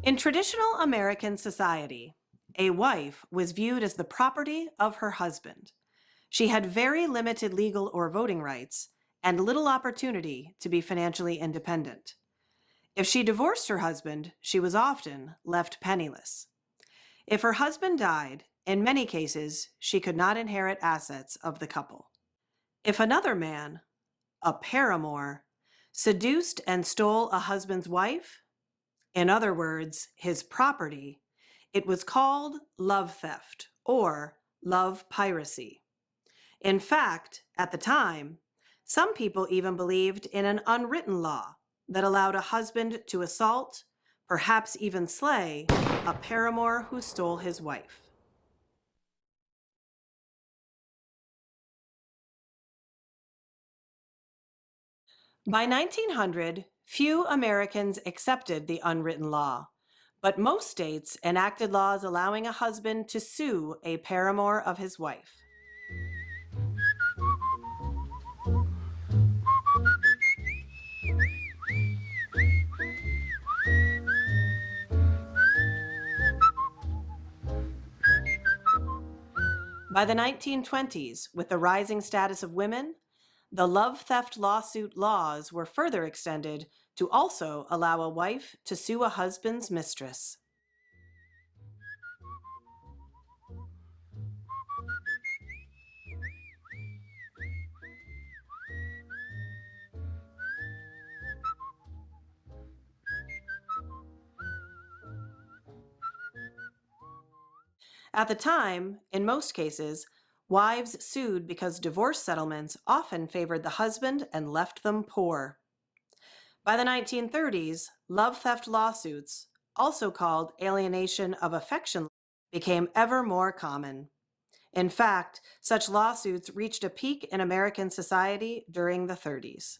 In traditional American society, a wife was viewed as the property of her husband. She had very limited legal or voting rights and little opportunity to be financially independent. If she divorced her husband, she was often left penniless. If her husband died, in many cases, she could not inherit assets of the couple. If another man, a paramour, seduced and stole a husband's wife, in other words, his property, it was called love theft or love piracy. In fact, at the time, some people even believed in an unwritten law that allowed a husband to assault, perhaps even slay, a paramour who stole his wife. By 1900, few Americans accepted the unwritten law, but most states enacted laws allowing a husband to sue a paramour of his wife. By the 1920s, with the rising status of women, the love theft lawsuit laws were further extended to also allow a wife to sue a husband's mistress. At the time, in most cases, wives sued because divorce settlements often favored the husband and left them poor. By the 1930s, love theft lawsuits, also called alienation of affection, became ever more common. In fact, such lawsuits reached a peak in American society during the 30s.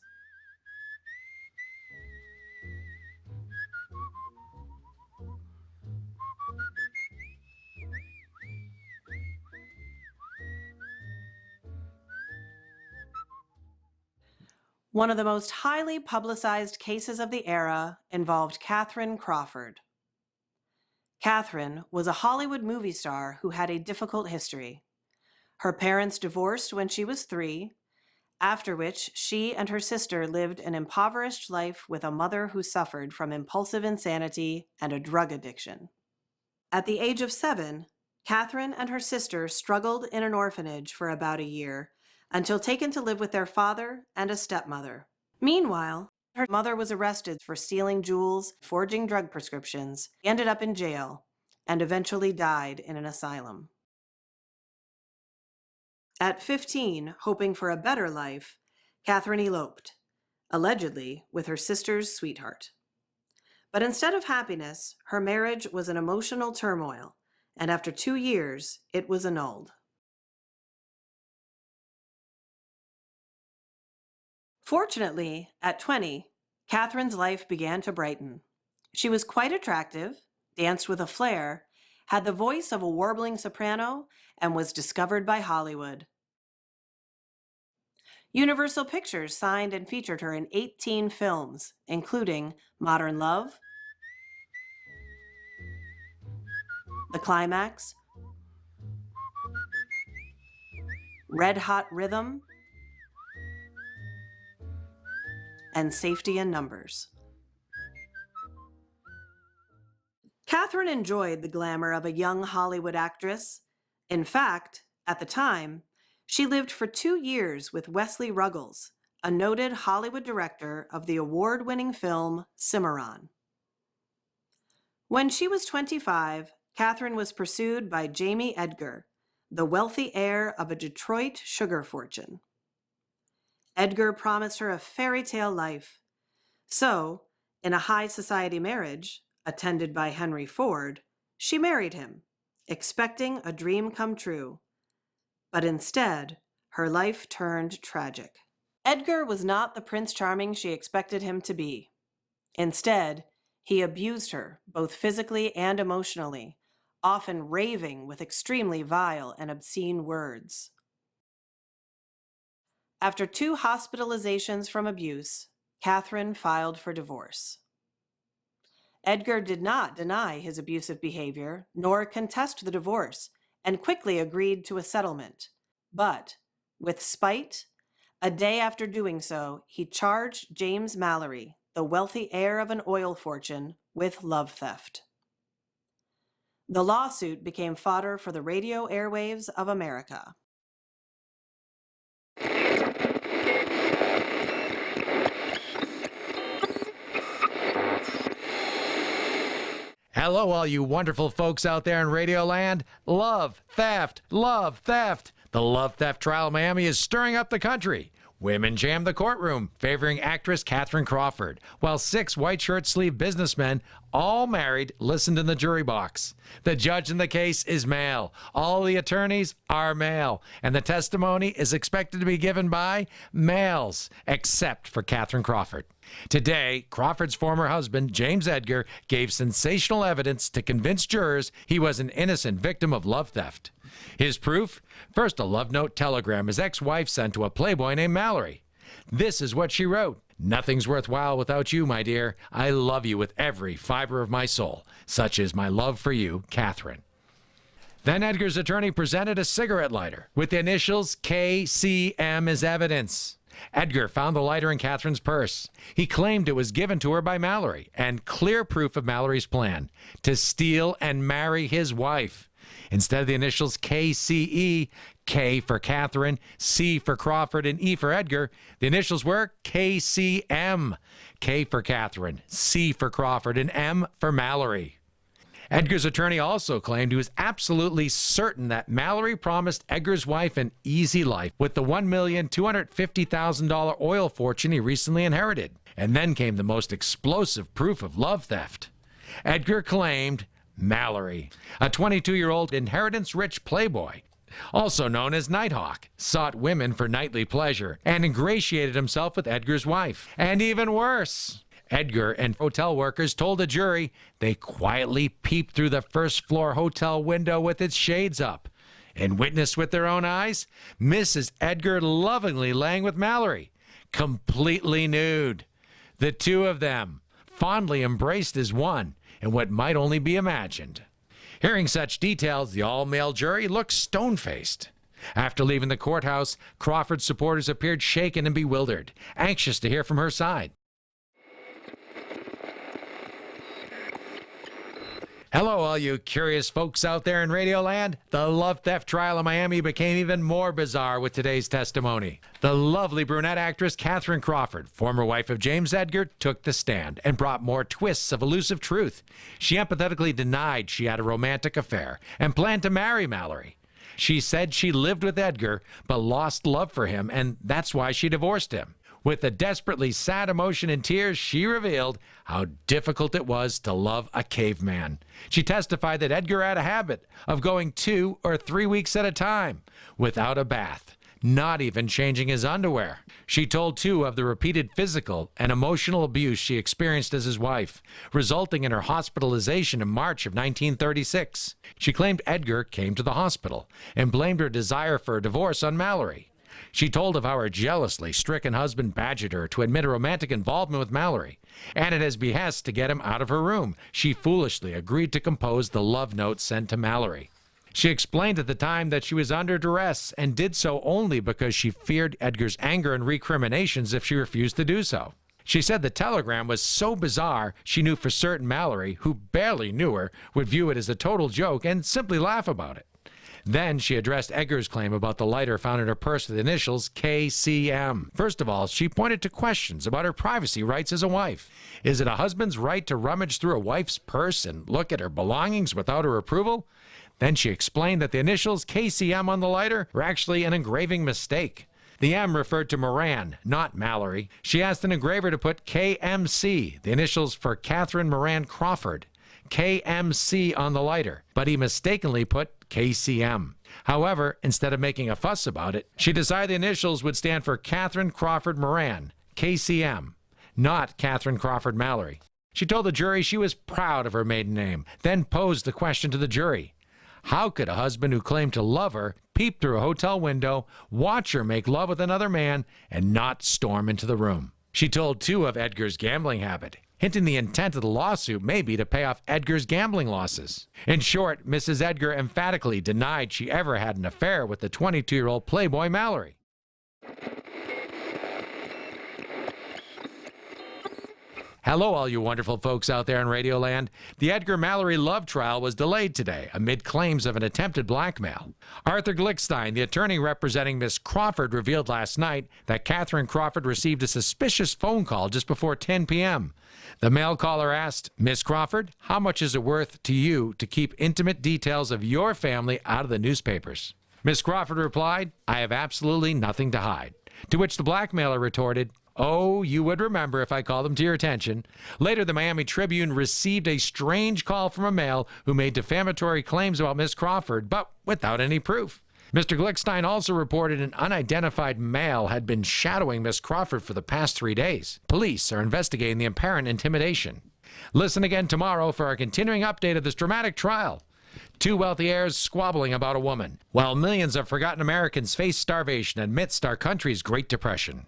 One of the most highly publicized cases of the era involved Kathryn Crawford. Kathryn was a Hollywood movie star who had a difficult history. Her parents divorced when she was 3, after which she and her sister lived an impoverished life with a mother who suffered from impulsive insanity and a drug addiction. At the age of 7, Kathryn and her sister struggled in an orphanage for about a year until taken to live with their father and a stepmother. Meanwhile, her mother was arrested for stealing jewels, forging drug prescriptions, ended up in jail, and eventually died in an asylum. At 15, hoping for a better life, Kathryn eloped, allegedly with her sister's sweetheart. But instead of happiness, her marriage was an emotional turmoil, and after 2 years, it was annulled. Fortunately, at 20, Kathryn's life began to brighten. She was quite attractive, danced with a flair, had the voice of a warbling soprano, and was discovered by Hollywood. Universal Pictures signed and featured her in 18 films, including Modern Love, The Climax, Red Hot Rhythm, and Safety in Numbers. Kathryn enjoyed the glamour of a young Hollywood actress. In fact, at the time, she lived for 2 years with Wesley Ruggles, a noted Hollywood director of the award-winning film Cimarron. When she was 25, Kathryn was pursued by James Edgar, the wealthy heir of a Detroit sugar fortune. Edgar promised her a fairy tale life. So, in a high society marriage, attended by Henry Ford, she married him, expecting a dream come true. But instead, her life turned tragic. Edgar was not the Prince Charming she expected him to be. Instead, he abused her, both physically and emotionally, often raving with extremely vile and obscene words. After 2 hospitalizations from abuse, Kathryn filed for divorce. Edgar did not deny his abusive behavior nor contest the divorce and quickly agreed to a settlement. But, with spite, a day after doing so, he charged James Mallory, the wealthy heir of an oil fortune, with love theft. The lawsuit became fodder for the radio airwaves of America. Hello, all you wonderful folks out there in Radioland. Love, theft, love, theft. The love theft trial in Miami is stirring up the country. Women jam the courtroom, favoring actress Kathryn Crawford, while 6 white shirt sleeve businessmen, all married, listened in the jury box. The judge in the case is male. All the attorneys are male. And the testimony is expected to be given by males, except for Kathryn Crawford. Today, Crawford's former husband, James Edgar, gave sensational evidence to convince jurors he was an innocent victim of love theft. His proof? First, a love note telegram his ex-wife sent to a playboy named Mallory. This is what she wrote. "Nothing's worthwhile without you, my dear. I love you with every fiber of my soul. Such is my love for you, Kathryn." Then Edgar's attorney presented a cigarette lighter with the initials KCM as evidence. Edgar found the lighter in Kathryn's purse. He claimed it was given to her by Mallory, and clear proof of Mallory's plan to steal and marry his wife. Instead of the initials KCE, K for Kathryn, C for Crawford, and E for Edgar, the initials were KCM. K for Kathryn, C for Crawford, and M for Mallory. Edgar's attorney also claimed he was absolutely certain that Mallory promised Edgar's wife an easy life with the $1,250,000 oil fortune he recently inherited. And then came the most explosive proof of love theft. Edgar claimed Mallory, a 22-year-old inheritance-rich playboy, also known as Nighthawk, sought women for nightly pleasure and ingratiated himself with Edgar's wife. And even worse, Edgar and hotel workers told the jury they quietly peeped through the first-floor hotel window with its shades up and witnessed with their own eyes Mrs. Edgar lovingly laying with Mallory, completely nude. The two of them fondly embraced as one in what might only be imagined. Hearing such details, the all-male jury looked stone-faced. After leaving the courthouse, Crawford's supporters appeared shaken and bewildered, anxious to hear from her side. Hello, all you curious folks out there in Radioland. The love theft trial in Miami became even more bizarre with today's testimony. The lovely brunette actress Kathryn Crawford, former wife of James Edgar, took the stand and brought more twists of elusive truth. She empathetically denied she had a romantic affair and planned to marry Mallory. She said she lived with Edgar but lost love for him, and that's why she divorced him. With a desperately sad emotion and tears, she revealed how difficult it was to love a caveman. She testified that Edgar had a habit of going 2 or 3 weeks at a time without a bath, not even changing his underwear. She told too of the repeated physical and emotional abuse she experienced as his wife, resulting in her hospitalization in March of 1936. She claimed Edgar came to the hospital and blamed her desire for a divorce on Mallory. She told of how her jealously stricken husband badgered her to admit a romantic involvement with Mallory, and at his behest to get him out of her room, she foolishly agreed to compose the love note sent to Mallory. She explained at the time that she was under duress and did so only because she feared Edgar's anger and recriminations if she refused to do so. She said the telegram was so bizarre she knew for certain Mallory, who barely knew her, would view it as a total joke and simply laugh about it. Then she addressed Edgar's claim about the lighter found in her purse with the initials KCM. First of all, she pointed to questions about her privacy rights as a wife. Is it a husband's right to rummage through a wife's purse and look at her belongings without her approval? Then she explained that the initials KCM on the lighter were actually an engraving mistake. The M referred to Moran, not Mallory. She asked an engraver to put KMC, the initials for Kathryn Moran Crawford, KMC on the lighter, but he mistakenly put KCM. However, instead of making a fuss about it, she decided the initials would stand for Kathryn Crawford Moran, KCM, not Kathryn Crawford Mallory. She told the jury she was proud of her maiden name, then posed the question to the jury. How could a husband who claimed to love her peep through a hotel window, watch her make love with another man, and not storm into the room? She told too of Edgar's gambling habit. hinting the intent of the lawsuit may be to pay off Edgar's gambling losses. In short, Mrs. Edgar emphatically denied she ever had an affair with the 22-year-old playboy Mallory. Hello, all you wonderful folks out there in Radioland. The Edgar Mallory love trial was delayed today amid claims of an attempted blackmail. Arthur Glickstein, the attorney representing Miss Crawford, revealed last night that Kathryn Crawford received a suspicious phone call just before 10 p.m. The mail caller asked, "Miss Crawford, how much is it worth to you to keep intimate details of your family out of the newspapers?" Miss Crawford replied, "I have absolutely nothing to hide." To which the blackmailer retorted, "Oh, you would remember if I called them to your attention." Later, the Miami Tribune received a strange call from a male who made defamatory claims about Miss Crawford, but without any proof. Mr. Glickstein also reported an unidentified male had been shadowing Miss Crawford for the past 3 days. Police are investigating the apparent intimidation. Listen again tomorrow for our continuing update of this dramatic trial. Two wealthy heirs squabbling about a woman, while millions of forgotten Americans face starvation amidst our country's Great Depression.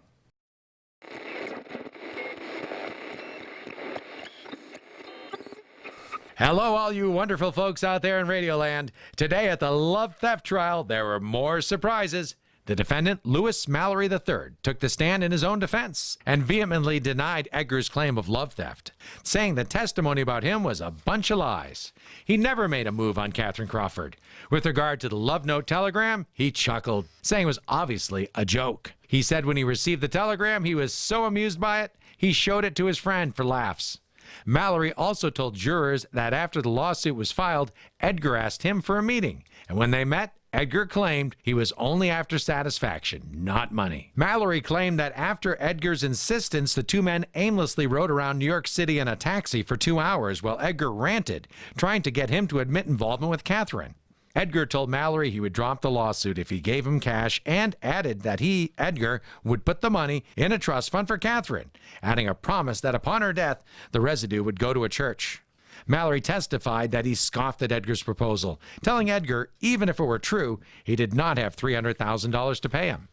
Hello, all you wonderful folks out there in Radioland. Today at the love theft trial, there were more surprises. The defendant, Lewis Mallory III, took the stand in his own defense and vehemently denied Edgar's claim of love theft, saying the testimony about him was a bunch of lies. He never made a move on Kathryn Crawford. With regard to the love note telegram, he chuckled, saying it was obviously a joke. He said when he received the telegram, he was so amused by it, he showed it to his friend for laughs. Mallory also told jurors that after the lawsuit was filed, Edgar asked him for a meeting, and when they met, Edgar claimed he was only after satisfaction, not money. Mallory claimed that after Edgar's insistence, the two men aimlessly rode around New York City in a taxi for 2 hours while Edgar ranted, trying to get him to admit involvement with Kathryn. Edgar told Mallory he would drop the lawsuit if he gave him cash and added that he, Edgar, would put the money in a trust fund for Kathryn, adding a promise that upon her death, the residue would go to a church. Mallory testified that he scoffed at Edgar's proposal, telling Edgar, even if it were true, he did not have $300,000 to pay him.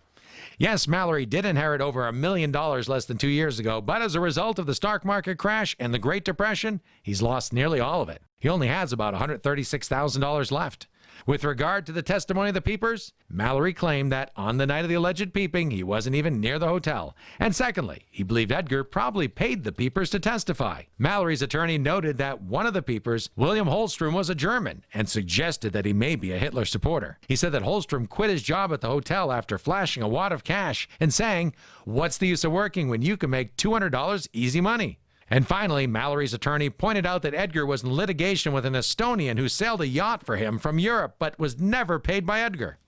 Yes, Mallory did inherit over $1 million less than 2 years ago, but as a result of the stock market crash and the Great Depression, he's lost nearly all of it. He only has about $136,000 left. With regard to the testimony of the peepers, Mallory claimed that on the night of the alleged peeping, he wasn't even near the hotel. And secondly, he believed Edgar probably paid the peepers to testify. Mallory's attorney noted that one of the peepers, William Holstrom, was a German and suggested that he may be a Hitler supporter. He said that Holstrom quit his job at the hotel after flashing a wad of cash and saying, "What's the use of working when you can make $200 easy money?" And finally, Mallory's attorney pointed out that Edgar was in litigation with an Estonian who sailed a yacht for him from Europe but was never paid by Edgar.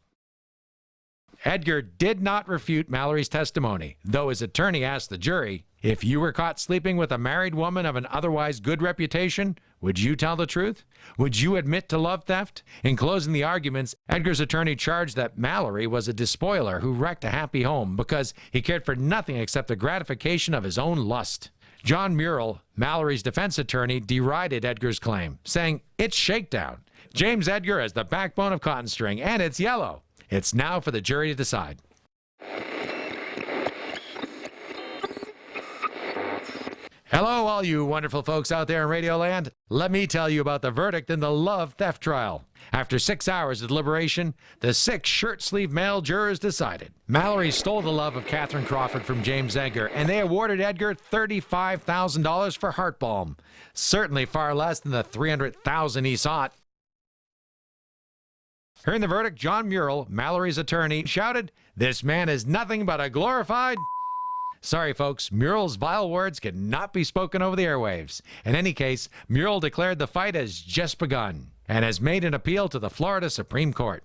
Edgar did not refute Mallory's testimony, though his attorney asked the jury, "If you were caught sleeping with a married woman of an otherwise good reputation, would you tell the truth? Would you admit to love theft?" In closing the arguments, Edgar's attorney charged that Mallory was a despoiler who wrecked a happy home because he cared for nothing except the gratification of his own lust. John Murrell, Mallory's defense attorney, derided Edgar's claim, saying, "It's shakedown. James Edgar has the backbone of cotton string, and it's yellow. It's now for the jury to decide." Hello, all you wonderful folks out there in Radioland. Let me tell you about the verdict in the love theft trial. After 6 hours of deliberation, the 6 shirt-sleeve male jurors decided. Mallory stole the love of Kathryn Crawford from James Edgar, and they awarded Edgar $35,000 for heart balm. Certainly far less than the $300,000 he sought. Hearing the verdict, John Murrell, Mallory's attorney, shouted, "This man is nothing but a glorified..." Sorry, folks, Murrell's vile words cannot be spoken over the airwaves. In any case, Murrell declared the fight has just begun and has made an appeal to the Florida Supreme Court.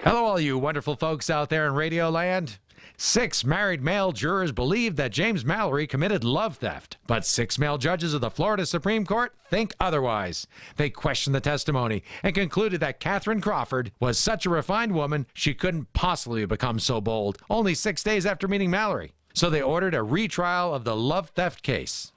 Hello, all you wonderful folks out there in Radioland. 6 married male jurors believed that James Mallory committed love theft, but 6 male judges of the Florida Supreme Court think otherwise. They questioned the testimony and concluded that Kathryn Crawford was such a refined woman she couldn't possibly become so bold, only 6 days after meeting Mallory. So they ordered a retrial of the love theft case.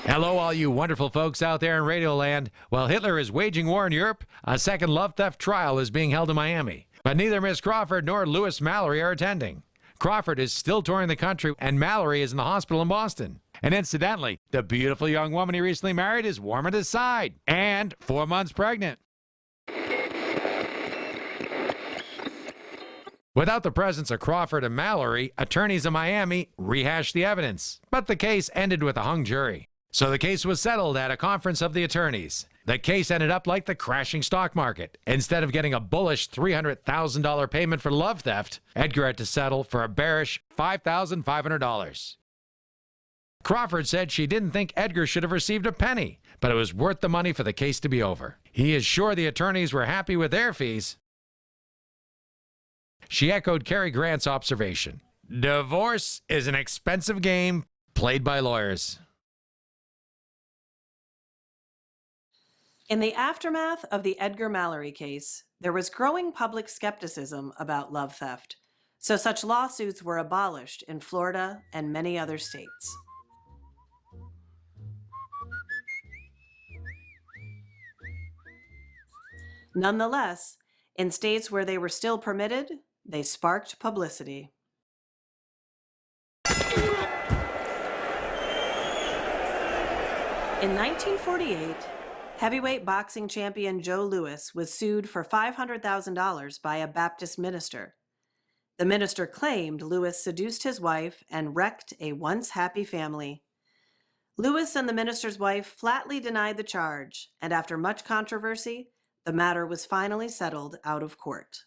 Hello, all you wonderful folks out there in Radioland. While Hitler is waging war in Europe, a second love theft trial is being held in Miami. But neither Miss Crawford nor Lewis Mallory are attending. Crawford is still touring the country, and Mallory is in the hospital in Boston. And incidentally, the beautiful young woman he recently married is warm at his side and 4 months pregnant. Without the presence of Crawford and Mallory, attorneys in Miami rehashed the evidence, but the case ended with a hung jury. So the case was settled at a conference of the attorneys. The case ended up like the crashing stock market. Instead of getting a bullish $300,000 payment for love theft, Edgar had to settle for a bearish $5,500. Crawford said she didn't think Edgar should have received a penny, but it was worth the money for the case to be over. He is sure the attorneys were happy with their fees. She echoed Cary Grant's observation. Divorce is an expensive game played by lawyers. In the aftermath of the Edgar Mallory case, there was growing public skepticism about love theft, so such lawsuits were abolished in Florida and many other states. Nonetheless, in states where they were still permitted, they sparked publicity. In 1948, heavyweight boxing champion Joe Louis was sued for $500,000 by a Baptist minister. The minister claimed Louis seduced his wife and wrecked a once happy family. Louis and the minister's wife flatly denied the charge, and after much controversy, the matter was finally settled out of court.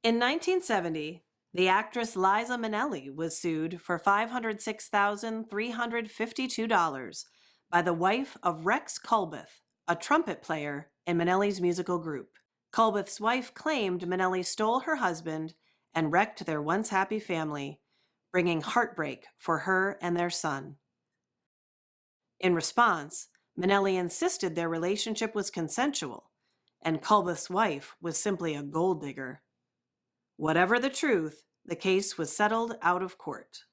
In 1970, the actress Liza Minnelli was sued for $506,352 by the wife of Rex Culbeth, a trumpet player in Minnelli's musical group. Culbeth's wife claimed Minnelli stole her husband and wrecked their once happy family, bringing heartbreak for her and their son. In response, Minnelli insisted their relationship was consensual, and Culbeth's wife was simply a gold digger. Whatever the truth, the case was settled out of court.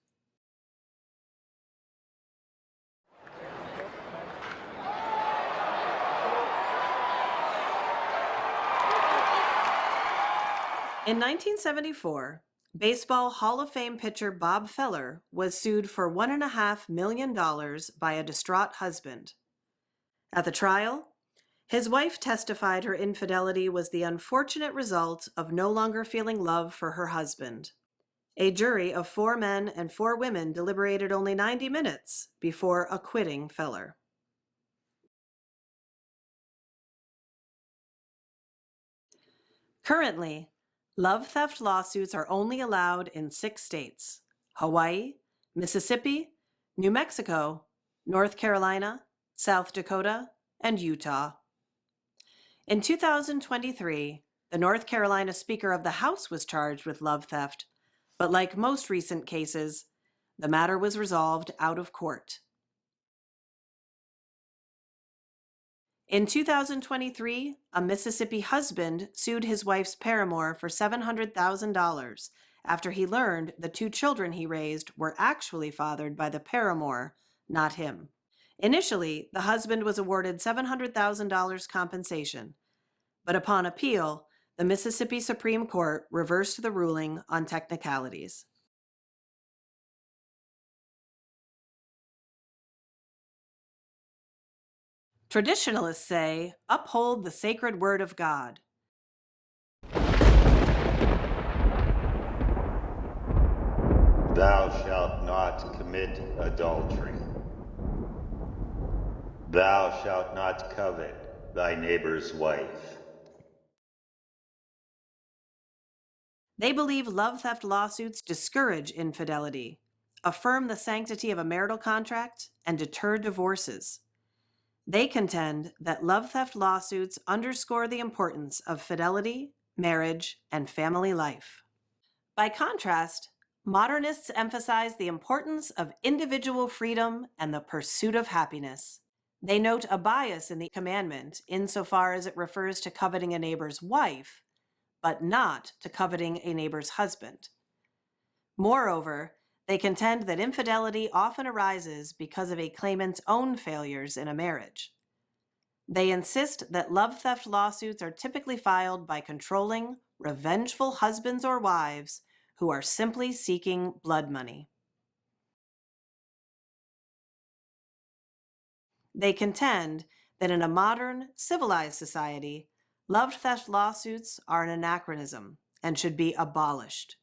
In 1974, Baseball Hall of Fame pitcher Bob Feller was sued for $1.5 million by a distraught husband. At the trial, his wife testified her infidelity was the unfortunate result of no longer feeling love for her husband. A jury of 4 men and 4 women deliberated only 90 minutes before acquitting Feller. Currently, love theft lawsuits are only allowed in 6 states: Hawaii, Mississippi, New Mexico, North Carolina, South Dakota, and Utah. In 2023, the North Carolina Speaker of the House was charged with love theft, but like most recent cases, the matter was resolved out of court. In 2023, a Mississippi husband sued his wife's paramour for $700,000 after he learned the 2 children he raised were actually fathered by the paramour, not him. Initially, the husband was awarded $700,000 compensation, but upon appeal, the Mississippi Supreme Court reversed the ruling on technicalities. Traditionalists say, uphold the sacred word of God. Thou shalt not commit adultery. Thou shalt not covet thy neighbor's wife. They believe love theft lawsuits discourage infidelity, affirm the sanctity of a marital contract, and deter divorces. They contend that love theft lawsuits underscore the importance of fidelity, marriage, and family life. By contrast, modernists emphasize the importance of individual freedom and the pursuit of happiness. They note a bias in the commandment insofar as it refers to coveting a neighbor's wife, but not to coveting a neighbor's husband. Moreover, They contend that infidelity often arises because of a claimant's own failures in a marriage. They insist that love theft lawsuits are typically filed by controlling, revengeful husbands or wives who are simply seeking blood money. They contend that in a modern, civilized society, love theft lawsuits are an anachronism and should be abolished.